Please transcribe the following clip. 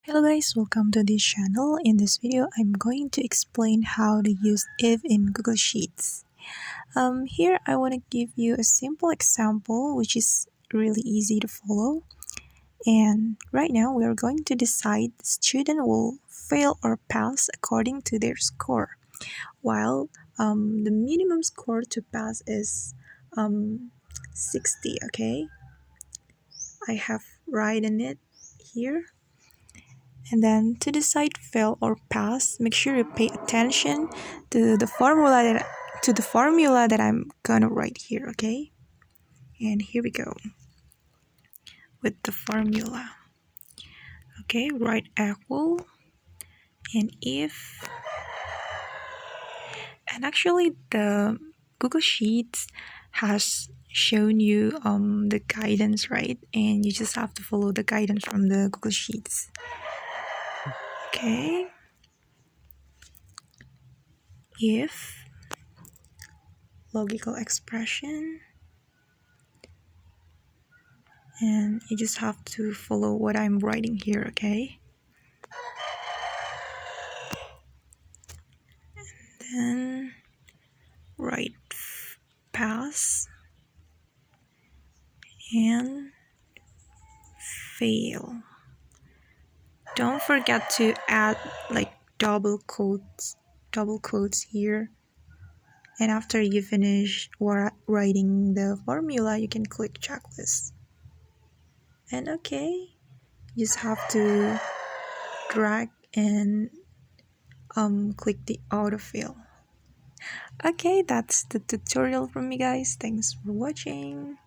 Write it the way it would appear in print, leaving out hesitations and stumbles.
Hello guys, welcome to this channel. In this video, I'm going to explain how to use if in Google Sheets. Here I want to give you a simple example which is really easy to follow. And right now we are going to decide the student will fail or pass according to their score. While the minimum score to pass is 60, okay? I have written it here. And then to decide fail or pass, make sure you pay attention to the formula that I'm gonna write here, okay? And here we go with the formula. Okay, write equal and if, and actually the Google Sheets has shown you the guidance, right? And you just have to follow the guidance from the Google Sheets. Okay, if logical expression, and you just have to follow what I'm writing here, okay? Then write pass and fail. Don't forget to add like double quotes here. And after you finish writing the formula, you can click checklist. And okay, you just have to drag and click the autofill. Okay, that's the tutorial from me guys. Thanks for watching.